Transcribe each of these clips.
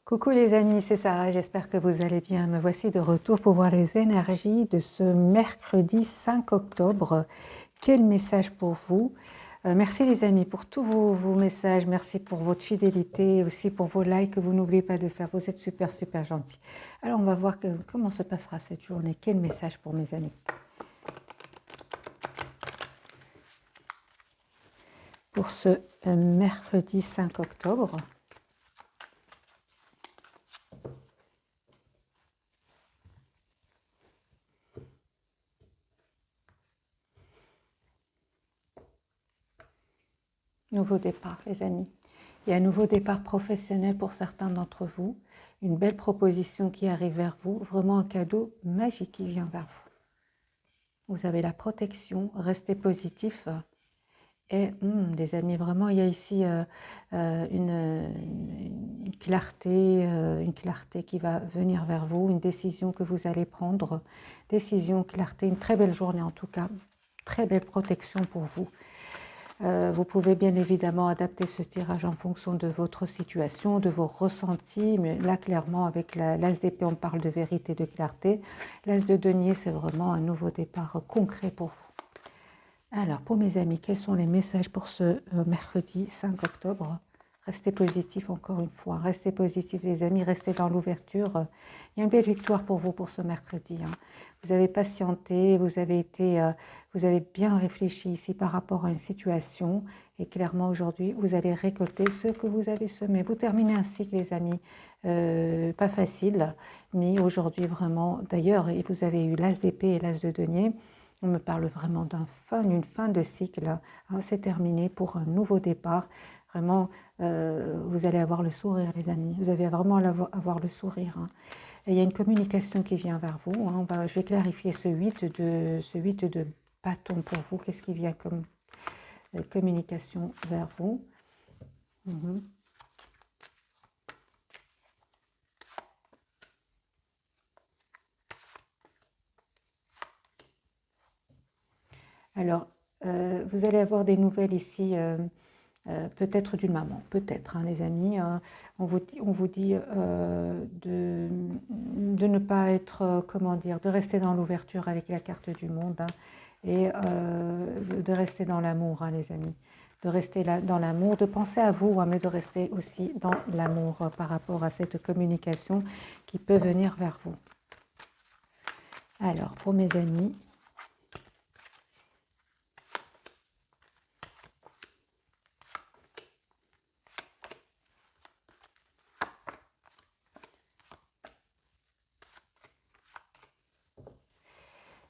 Coucou les amis, c'est Sarah, j'espère que vous allez bien. Me voici de retour pour voir les énergies de ce mercredi 5 octobre. Quel message pour vous? Merci les amis pour tous vos messages, merci pour votre fidélité, aussi pour vos likes que vous n'oubliez pas de faire. Vous êtes super gentils. Alors on va voir comment se passera cette journée. Quel message pour mes amis? Pour ce mercredi 5 octobre. Nouveau départ, les amis. Il y a un nouveau départ professionnel pour certains d'entre vous. Une belle proposition qui arrive vers vous. Vraiment un cadeau magique qui vient vers vous. Vous avez la protection. Restez positif. Et les amis, vraiment, il y a ici une clarté qui va venir vers vous. Une décision que vous allez prendre. Décision, clarté, une très belle journée en tout cas. Très belle protection pour vous. Vous pouvez bien évidemment adapter ce tirage en fonction de votre situation, de vos ressentis, mais là clairement avec l'As d'épée on parle de vérité, de clarté. L'As de denier c'est vraiment un nouveau départ concret pour vous. Alors pour mes amis, quels sont les messages pour ce mercredi 5 octobre? Restez positifs encore une fois, restez positifs les amis, restez dans l'ouverture. Il y a une belle victoire pour vous pour ce mercredi. Vous avez patienté, vous avez bien réfléchi ici par rapport à une situation et clairement aujourd'hui vous allez récolter ce que vous avez semé. Vous terminez un cycle les amis, pas facile, mais aujourd'hui vraiment, d'ailleurs, et vous avez eu l'As d'épée et l'As de denier. On me parle vraiment d'une fin de cycle. C'est terminé pour un nouveau départ. Vraiment, vous allez avoir le sourire, les amis. Vous allez vraiment avoir le sourire. Et il y a une communication qui vient vers vous. Je vais clarifier ce 8 de bâton pour vous. Qu'est-ce qui vient comme communication vers vous? Alors, vous allez avoir des nouvelles ici. Peut-être d'une maman, peut-être, les amis. On vous dit de ne pas être, comment dire, de rester dans l'ouverture avec la carte du monde et de rester dans l'amour, les amis. De rester là, dans l'amour, de penser à vous, mais de rester aussi dans l'amour par rapport à cette communication qui peut venir vers vous. Alors, pour mes amis,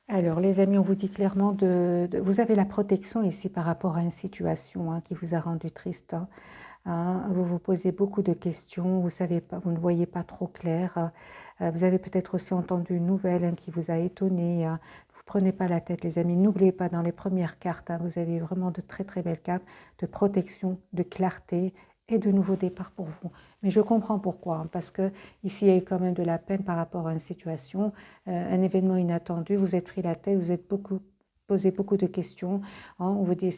alors, les amis, on vous dit clairement vous avez la protection ici par rapport à une situation qui vous a rendu triste. Vous vous posez beaucoup de questions, vous savez pas, vous ne voyez pas trop clair. Vous avez peut-être aussi entendu une nouvelle qui vous a étonné. Vous prenez pas la tête, les amis. N'oubliez pas, dans les premières cartes, vous avez vraiment de très belles cartes de protection, de clarté et de nouveaux départs pour vous. Mais je comprends pourquoi, parce que ici il y a eu quand même de la peine par rapport à une situation, un événement inattendu, vous êtes pris la tête, vous êtes posé beaucoup de questions. On vous dit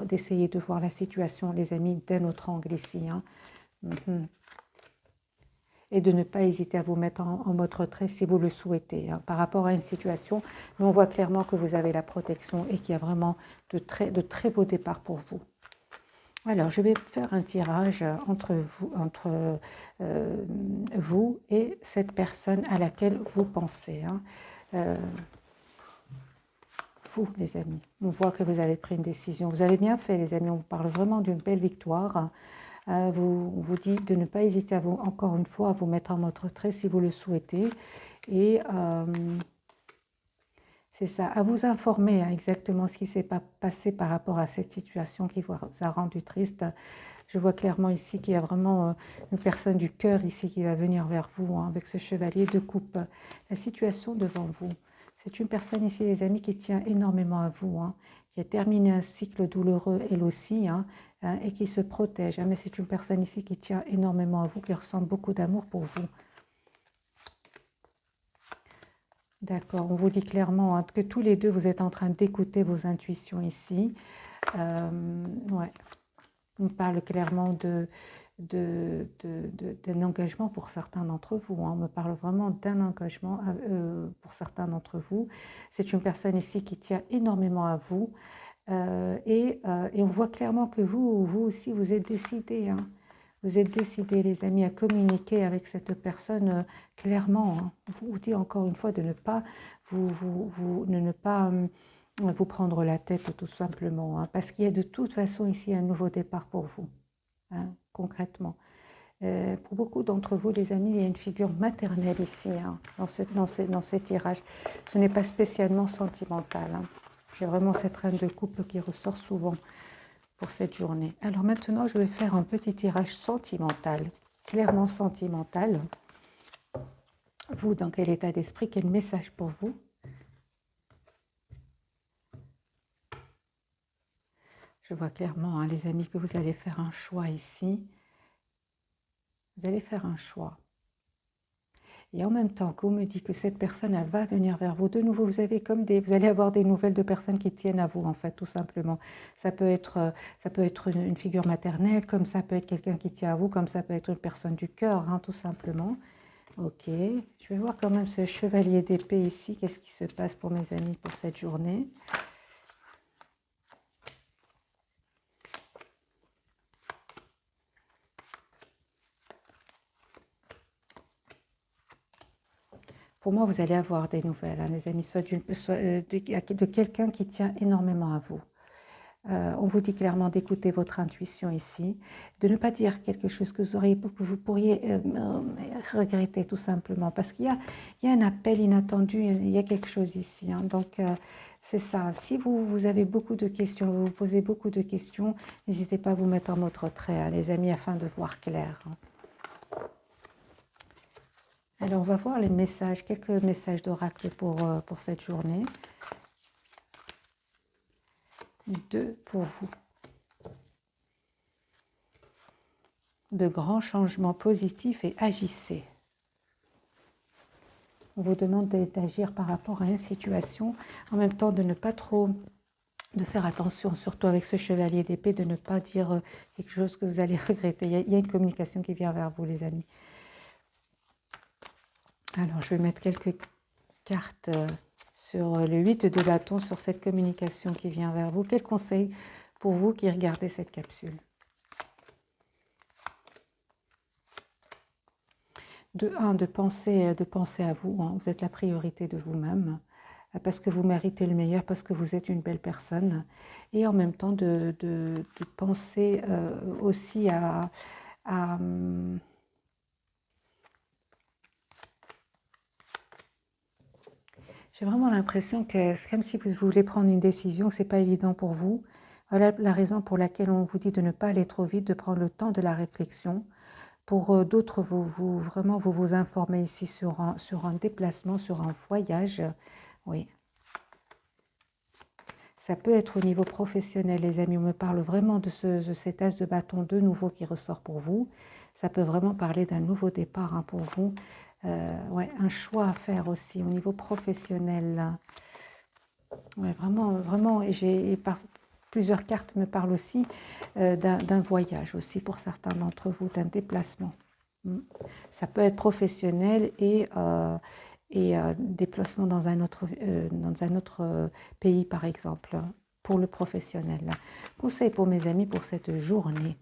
d'essayer de voir la situation, les amis, d'un autre angle ici. Et de ne pas hésiter à vous mettre en mode retrait si vous le souhaitez par rapport à une situation. Mais on voit clairement que vous avez la protection et qu'il y a vraiment de très beaux départs pour vous. Alors, je vais faire un tirage entre vous et cette personne à laquelle vous pensez. Vous, les amis, on voit que vous avez pris une décision. Vous avez bien fait, les amis. On vous parle vraiment d'une belle victoire. On vous dit de ne pas hésiter encore une fois à vous mettre en mode retrait si vous le souhaitez. Et c'est ça, à vous informer exactement ce qui s'est passé par rapport à cette situation qui vous a rendu triste. Je vois clairement ici qu'il y a vraiment une personne du cœur ici qui va venir vers vous avec ce chevalier de coupe. La situation devant vous, c'est une personne ici, les amis, qui tient énormément à vous, qui a terminé un cycle douloureux elle aussi, et qui se protège. Mais c'est une personne ici qui tient énormément à vous, qui ressent beaucoup d'amour pour vous. D'accord, on vous dit clairement que tous les deux, vous êtes en train d'écouter vos intuitions ici. Ouais. On parle clairement d'un engagement pour certains d'entre vous. On me parle vraiment d'un engagement pour certains d'entre vous. C'est une personne ici qui tient énormément à vous. Et on voit clairement que vous aussi, vous êtes décidés. Hein. Vous êtes décidés, les amis, à communiquer avec cette personne clairement. Hein. Je vous dis encore une fois de ne pas vous prendre la tête tout simplement. Hein, parce qu'il y a de toute façon ici un nouveau départ pour vous, hein, concrètement. Pour beaucoup d'entre vous, les amis, il y a une figure maternelle ici, hein, dans ces tirages. Ce n'est pas spécialement sentimental. Hein. J'ai vraiment cette reine de couple qui ressort souvent pour cette journée. Alors maintenant, je vais faire un petit tirage sentimental, clairement sentimental. Vous, dans quel état d'esprit, quel message pour vous? Je vois clairement, hein, les amis, que vous allez faire un choix ici. Vous allez faire un choix. Et en même temps qu'on me dit que cette personne, elle va venir vers vous, de nouveau, vous allez avoir des nouvelles de personnes qui tiennent à vous, en fait, tout simplement. Ça peut être une figure maternelle, comme ça peut être quelqu'un qui tient à vous, comme ça peut être une personne du cœur, hein, tout simplement. Ok, je vais voir quand même ce chevalier d'épée ici, qu'est-ce qui se passe pour mes amis pour cette journée. Pour moi, vous allez avoir des nouvelles, hein, les amis, soit de quelqu'un qui tient énormément à vous. On vous dit clairement d'écouter votre intuition ici, de ne pas dire quelque chose que vous pourriez regretter tout simplement, parce qu'il y a un appel inattendu, il y a quelque chose ici. Hein, donc, c'est ça. Si vous avez beaucoup de questions, vous vous posez beaucoup de questions, n'hésitez pas à vous mettre en mode retrait, hein, les amis, afin de voir clair. Hein. Alors, on va voir les messages, quelques messages d'oracle pour cette journée. 2 pour vous. De grands changements positifs et agissez. On vous demande d'agir par rapport à une situation, en même temps de ne pas trop, de faire attention, surtout avec ce chevalier d'épée, de ne pas dire quelque chose que vous allez regretter. Il y a une communication qui vient vers vous, les amis. Alors, je vais mettre quelques cartes sur le 8 de bâton, sur cette communication qui vient vers vous. Quel conseil pour vous qui regardez cette capsule? De penser à vous, hein. Vous êtes la priorité de vous-même, parce que vous méritez le meilleur, parce que vous êtes une belle personne, et en même temps de penser aussi à j'ai vraiment l'impression que c'est comme si vous voulez prendre une décision, que ce n'est pas évident pour vous. Voilà la raison pour laquelle on vous dit de ne pas aller trop vite, de prendre le temps de la réflexion. Pour d'autres, vraiment vous informez ici sur un déplacement, sur un voyage. Oui. Ça peut être au niveau professionnel, les amis. On me parle vraiment de cet as de bâton de nouveau qui ressort pour vous. Ça peut vraiment parler d'un nouveau départ, hein, pour vous. Ouais, un choix à faire aussi au niveau professionnel. Ouais, vraiment, plusieurs cartes me parlent aussi d'un voyage aussi pour certains d'entre vous, d'un déplacement. Ça peut être professionnel et déplacement dans un autre pays, par exemple, pour le professionnel. Conseil pour mes amis pour cette journée.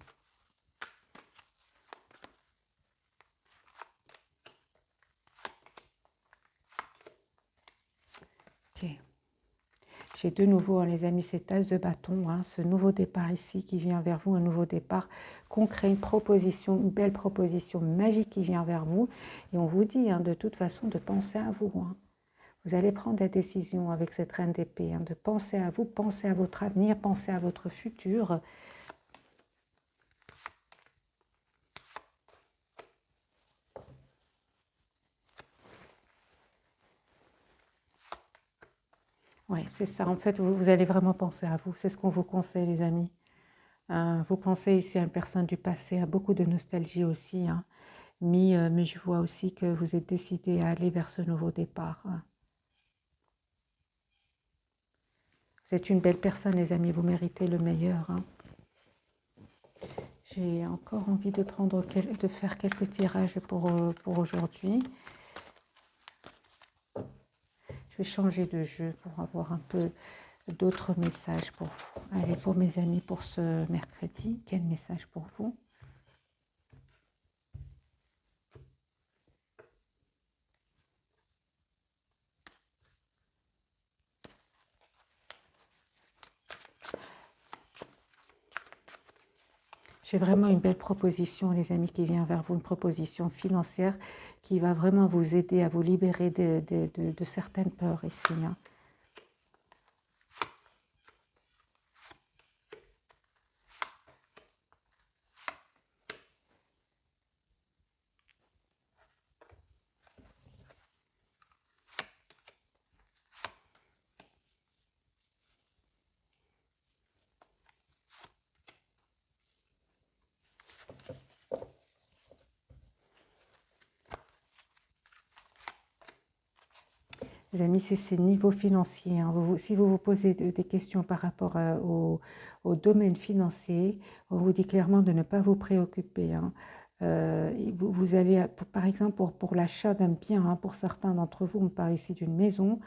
Ok. J'ai de nouveau, hein, les amis, cet as de bâton, hein, ce nouveau départ ici qui vient vers vous, un nouveau départ concret, une proposition, une belle proposition magique qui vient vers vous. Et on vous dit, hein, de toute façon, de penser à vous. Hein. Vous allez prendre des décisions avec cette reine d'épée, hein, de penser à vous, penser à votre avenir, penser à votre futur. Oui, c'est ça. En fait, vous allez vraiment penser à vous. C'est ce qu'on vous conseille, les amis. Vous pensez ici à une personne du passé, à beaucoup de nostalgie aussi. Hein. Mais je vois aussi que vous êtes décidé à aller vers ce nouveau départ. Hein. Vous êtes une belle personne, les amis. Vous méritez le meilleur. Hein. J'ai encore envie de faire quelques tirages pour aujourd'hui. Je vais changer de jeu pour avoir un peu d'autres messages pour vous. Allez, pour mes amis, pour ce mercredi, quel message pour vous? J'ai vraiment une belle proposition, les amis, qui vient vers vous, une proposition financière qui va vraiment vous aider à vous libérer de certaines peurs ici. Hein. Les amis, c'est niveau financier. Hein. Si vous vous posez des questions par rapport au domaine financier, on vous dit clairement de ne pas vous préoccuper. Hein. Vous allez, par exemple, pour l'achat d'un bien, hein, pour certains d'entre vous, on parle ici d'une maison,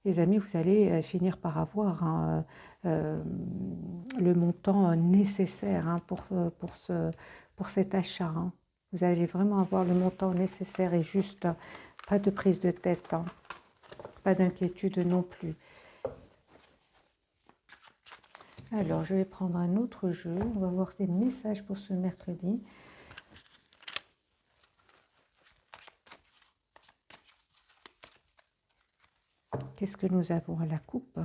les amis, vous allez finir par avoir hein, le montant nécessaire hein, pour cet achat. Hein. Vous allez vraiment avoir le montant nécessaire et juste, pas de prise de tête. Hein. Pas d'inquiétude non plus. Alors, je vais prendre un autre jeu. On va voir ces messages pour ce mercredi. Qu'est-ce que nous avons à la coupe?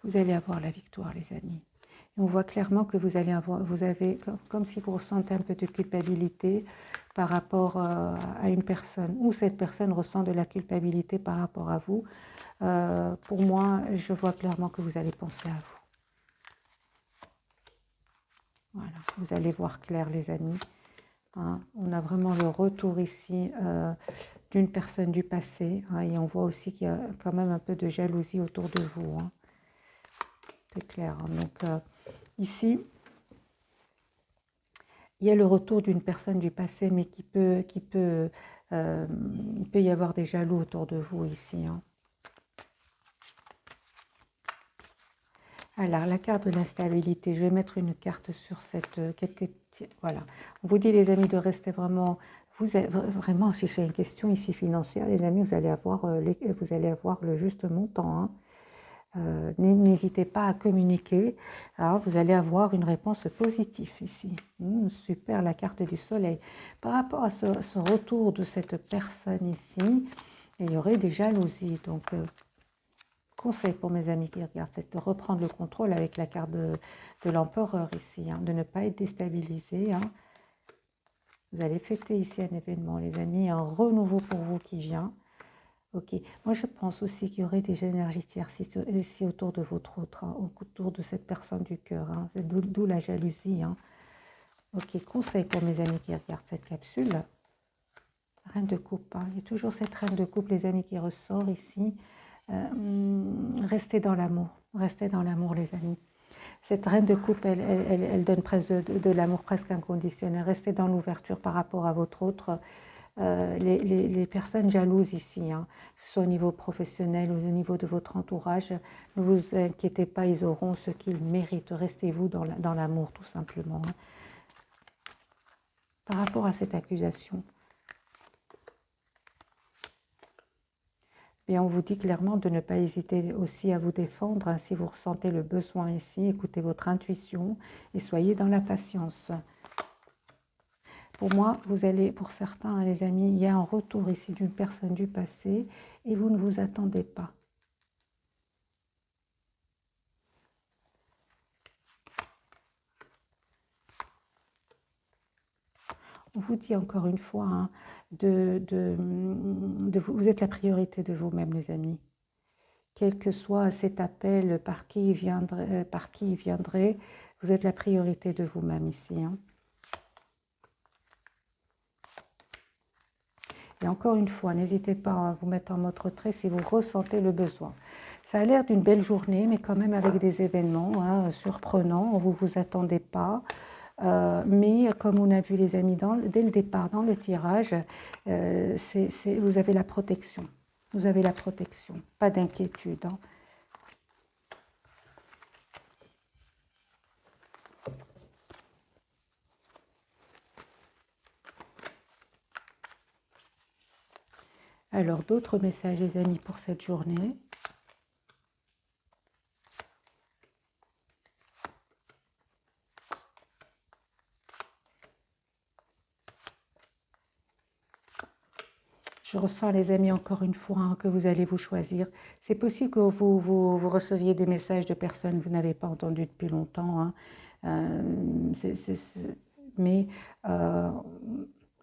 Vous allez avoir la victoire, les amis. Et on voit clairement que vous avez, comme si vous ressentez un peu de culpabilité par rapport à une personne, ou cette personne ressent de la culpabilité par rapport à vous. Pour moi, je vois clairement que vous allez penser à vous. Voilà, vous allez voir clair, les amis. Hein, on a vraiment le retour ici d'une personne du passé. Hein, et on voit aussi qu'il y a quand même un peu de jalousie autour de vous. Hein. C'est clair. Hein, donc, ici, il y a le retour d'une personne du passé, mais il peut y avoir des jaloux autour de vous ici. Hein. Alors, la carte de l'instabilité, je vais mettre une carte sur cette... voilà. On vous dit, les amis, de rester vraiment... Vraiment, si c'est une question ici financière, les amis, vous allez avoir le juste montant. Hein. N'hésitez pas à communiquer. Alors, vous allez avoir une réponse positive ici. Super, la carte du soleil. Par rapport à ce retour de cette personne ici, il y aurait des jalousies. Donc, conseil pour mes amis qui regardent, c'est de reprendre le contrôle avec la carte de l'empereur ici, hein, de ne pas être déstabilisé. Hein. Vous allez fêter ici un événement, les amis, un renouveau pour vous qui vient. Ok, moi je pense aussi qu'il y aurait des énergies tierces ici autour de votre autre, hein, autour de cette personne du cœur, hein, d'où la jalousie. Hein. Ok, conseil pour mes amis qui regardent cette capsule. Reine de coupe, hein. Il y a toujours cette reine de coupe, les amis, qui ressort ici. Restez dans l'amour, les amis. Cette reine de coupe, elle donne presque de l'amour presque inconditionnel. Restez dans l'ouverture par rapport à votre autre. Les personnes jalouses ici, hein, que ce soit au niveau professionnel ou au niveau de votre entourage, ne vous inquiétez pas, ils auront ce qu'ils méritent. Restez-vous dans l'amour, tout simplement. Hein. Par rapport à cette accusation, et on vous dit clairement de ne pas hésiter aussi à vous défendre. Hein, si vous ressentez le besoin ici, écoutez votre intuition et soyez dans la patience. Pour moi, pour certains, les amis, il y a un retour ici d'une personne du passé et vous ne vous attendez pas. On vous dit encore une fois, hein, vous êtes la priorité de vous-même, les amis. Quel que soit cet appel, par qui il viendrait, vous êtes la priorité de vous-même ici. Hein. Et encore une fois, n'hésitez pas à vous mettre en mode retrait si vous ressentez le besoin. Ça a l'air d'une belle journée, mais quand même avec des événements surprenants, vous ne vous attendez pas. Mais comme on a vu les amis dès le départ dans le tirage, vous avez la protection. Vous avez la protection, pas d'inquiétude. Hein. Alors, d'autres messages, les amis, pour cette journée. Je ressens, les amis, encore une fois, hein, que vous allez vous choisir. C'est possible que vous receviez des messages de personnes que vous n'avez pas entendues depuis longtemps. Hein. Mais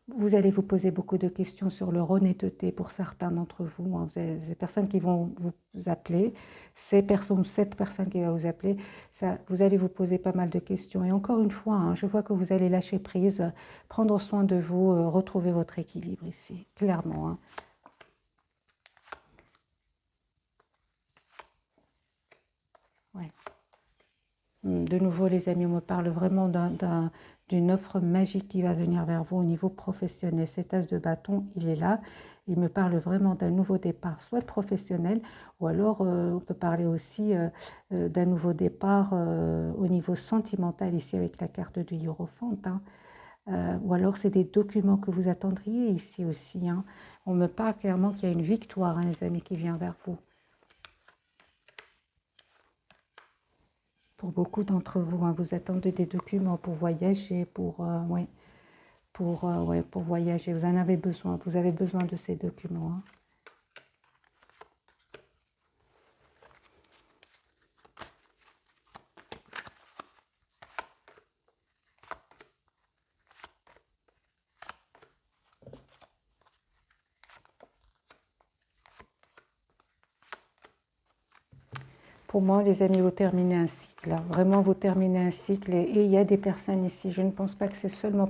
vous allez vous poser beaucoup de questions sur leur honnêteté pour certains d'entre vous. Hein. Vous avez des personnes qui vont vous appeler, cette personne qui va vous appeler, vous allez vous poser pas mal de questions. Et encore une fois, hein, je vois que vous allez lâcher prise, prendre soin de vous, retrouver votre équilibre ici, clairement. Hein. Ouais. De nouveau, les amis, on me parle vraiment d'une offre magique qui va venir vers vous au niveau professionnel. Cet as de bâton, il est là. Il me parle vraiment d'un nouveau départ, soit professionnel, ou alors on peut parler aussi d'un nouveau départ au niveau sentimental, ici avec la carte du Hiérophante. Hein. Ou alors c'est des documents que vous attendriez ici aussi. Hein. On me parle clairement qu'il y a une victoire, hein, les amis, qui vient vers vous. Pour beaucoup d'entre vous, hein, vous attendez des documents pour voyager, pour voyager. Vous en avez besoin, vous avez besoin de ces documents. Hein. Pour moi, les amis, vous terminez un cycle. Hein. Vraiment, vous terminez un cycle. Et il y a des personnes ici, je ne pense pas que c'est seulement...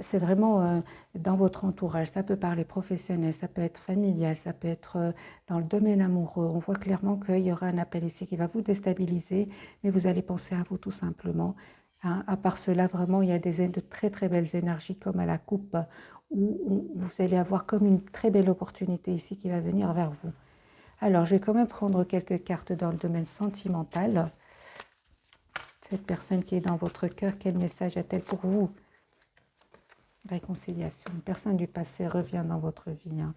C'est vraiment dans votre entourage. Ça peut parler professionnel, ça peut être familial, ça peut être dans le domaine amoureux. On voit clairement qu'il y aura un appel ici qui va vous déstabiliser, mais vous allez penser à vous tout simplement. Hein. À part cela, vraiment, il y a de très très belles énergies comme à la coupe, où vous allez avoir comme une très belle opportunité ici qui va venir vers vous. Alors, je vais quand même prendre quelques cartes dans le domaine sentimental. Cette personne qui est dans votre cœur, quel message a-t-elle pour vous? Réconciliation. Une personne du passé revient dans votre vie. Hein.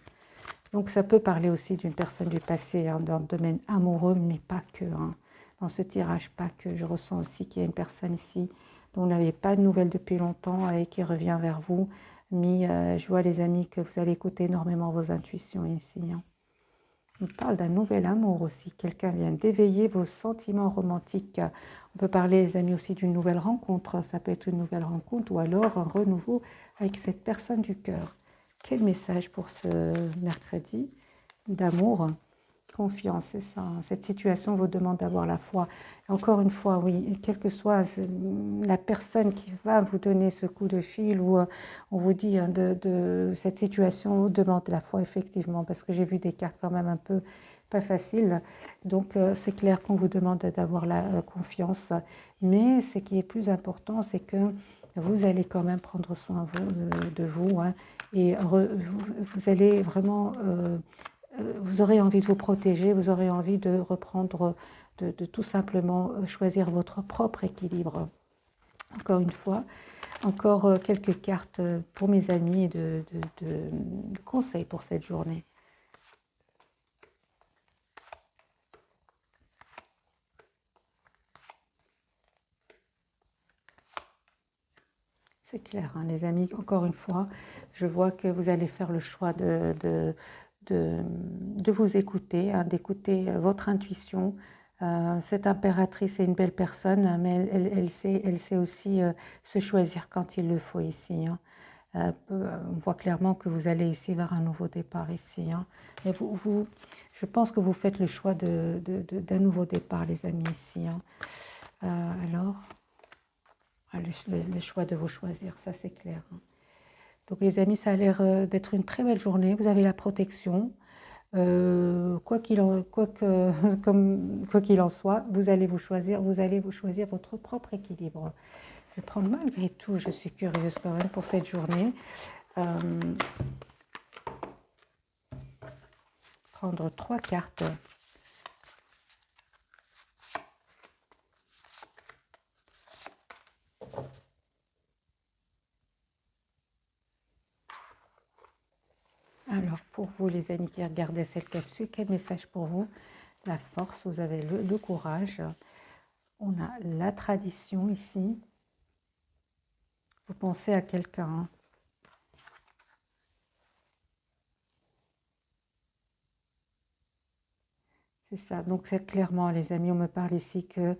Donc, ça peut parler aussi d'une personne du passé hein, dans le domaine amoureux, mais pas que. Hein. Dans ce tirage, pas que. Je ressens aussi qu'il y a une personne ici dont vous n'avez pas de nouvelles depuis longtemps et qui revient vers vous. Mais je vois, les amis, que vous allez écouter énormément vos intuitions ici. Hein. On parle d'un nouvel amour aussi. Quelqu'un vient d'éveiller vos sentiments romantiques. On peut parler, les amis, aussi d'une nouvelle rencontre. Ça peut être une nouvelle rencontre ou alors un renouveau avec cette personne du cœur. Quel message pour ce mercredi d'amour, confiance, c'est ça. Cette situation vous demande d'avoir la foi. Encore une fois, oui, quelle que soit la personne qui va vous donner ce coup de fil ou on vous dit hein, de cette situation vous demande la foi effectivement, parce que j'ai vu des cartes quand même un peu pas faciles. Donc c'est clair qu'on vous demande d'avoir la confiance, mais ce qui est plus important, c'est que vous allez quand même prendre soin de vous hein, et vous allez vraiment vous aurez envie de vous protéger, vous aurez envie de reprendre, de tout simplement choisir votre propre équilibre. Encore une fois, encore quelques cartes pour mes amis et de conseils pour cette journée. C'est clair, hein, les amis, encore une fois, je vois que vous allez faire le choix de vous écouter, hein, d'écouter votre intuition. Cette impératrice est une belle personne, mais elle sait aussi se choisir quand il le faut ici. Hein. On voit clairement que vous allez ici vers un nouveau départ ici. Hein. Mais je pense que vous faites le choix d'un nouveau départ, les amis, ici. Hein. Alors, le choix de vous choisir, ça c'est clair. Hein. Donc les amis, ça a l'air d'être une très belle journée. Vous avez la protection. Quoi qu'il en soit, vous allez vous choisir votre propre équilibre. Je vais prendre malgré tout, je suis curieuse quand même pour cette journée. Prendre 3 cartes. Alors, pour vous, les amis qui regardaient cette capsule, quel message pour vous? La force, vous avez le courage. On a la tradition ici. Vous pensez à quelqu'un. Hein. C'est ça. Donc, c'est clairement, les amis, on me parle ici que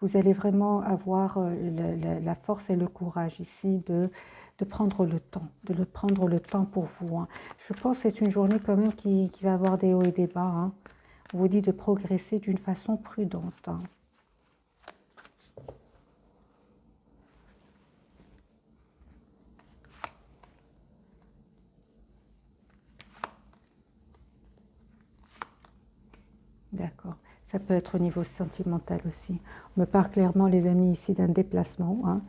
vous allez vraiment avoir la force et le courage ici de prendre le temps, prendre le temps pour vous. Hein. Je pense que c'est une journée quand même qui va avoir des hauts et des bas. Hein. On vous dit de progresser d'une façon prudente. Hein. D'accord. Ça peut être au niveau sentimental aussi. On me parle clairement, les amis, ici d'un déplacement. Hein.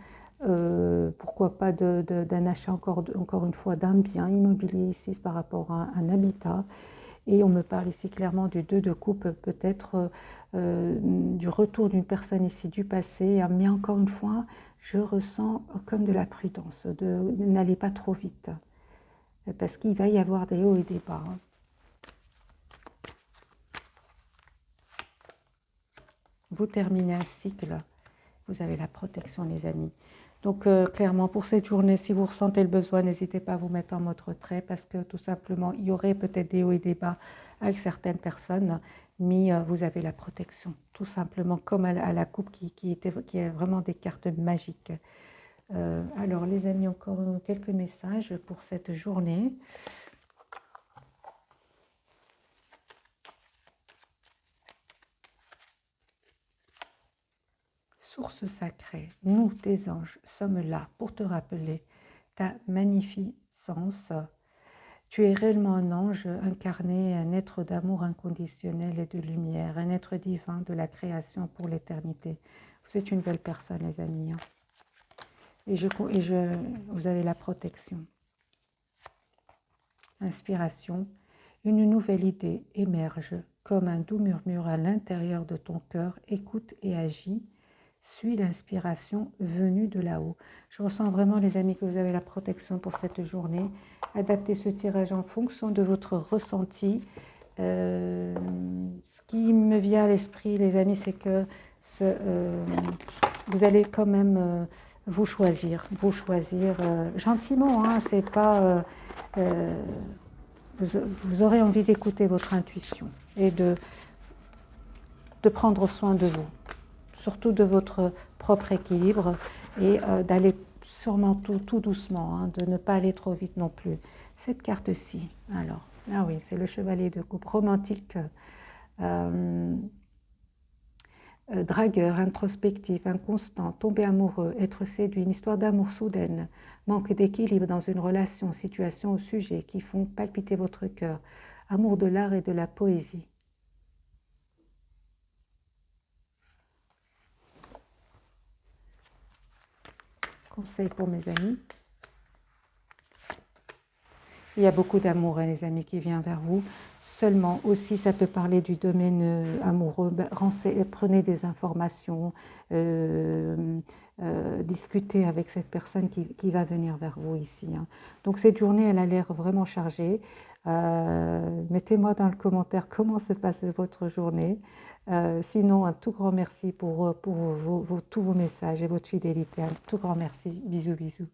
Pourquoi pas d'un achat, encore une fois, d'un bien immobilier ici par rapport à un habitat. Et on me parle ici clairement du 2 de coupe, peut-être du retour d'une personne ici du passé. Mais encore une fois, je ressens comme de la prudence. N'allez pas trop vite. Parce qu'il va y avoir des hauts et des bas. Hein. Vous terminez un cycle, vous avez la protection, les amis. Donc, clairement, pour cette journée, si vous ressentez le besoin, n'hésitez pas à vous mettre en mode retrait parce que tout simplement, il y aurait peut-être des hauts et des bas avec certaines personnes, mais vous avez la protection, tout simplement, comme à la coupe qui est vraiment des cartes magiques. Alors, les amis, encore quelques messages pour cette journée. Source sacrée, nous, tes anges, sommes là pour te rappeler ta magnificence. Tu es réellement un ange incarné, un être d'amour inconditionnel et de lumière, un être divin de la création pour l'éternité. Vous êtes une belle personne, les amis. Hein. Vous avez la protection. Inspiration. Une nouvelle idée émerge comme un doux murmure à l'intérieur de ton cœur. Écoute et agis. Suis l'inspiration venue de là-haut. Je ressens vraiment, les amis, que vous avez la protection pour cette journée. Adaptez ce tirage en fonction de votre ressenti. Ce qui me vient à l'esprit, les amis, c'est que vous allez quand même vous choisir gentiment. Hein, c'est pas, vous aurez envie d'écouter votre intuition et de prendre soin de vous. Surtout de votre propre équilibre et d'aller sûrement tout doucement, hein, de ne pas aller trop vite non plus. Cette carte-ci, alors, ah oui, c'est le chevalier de coupe romantique, dragueur, introspectif, inconstant, tombé amoureux, être séduit, une histoire d'amour soudaine, manque d'équilibre dans une relation, situation ou sujet qui font palpiter votre cœur, amour de l'art et de la poésie. Conseil pour mes amis. Il y a beaucoup d'amour, hein, les amis, qui vient vers vous. Seulement, aussi, ça peut parler du domaine amoureux. Prenez des informations, discutez avec cette personne qui va venir vers vous ici. Hein. Donc, cette journée, elle a l'air vraiment chargée. Mettez-moi dans le commentaire comment se passe votre journée. Sinon, un tout grand merci pour tous vos messages et votre fidélité. Un tout grand merci. Bisous, bisous.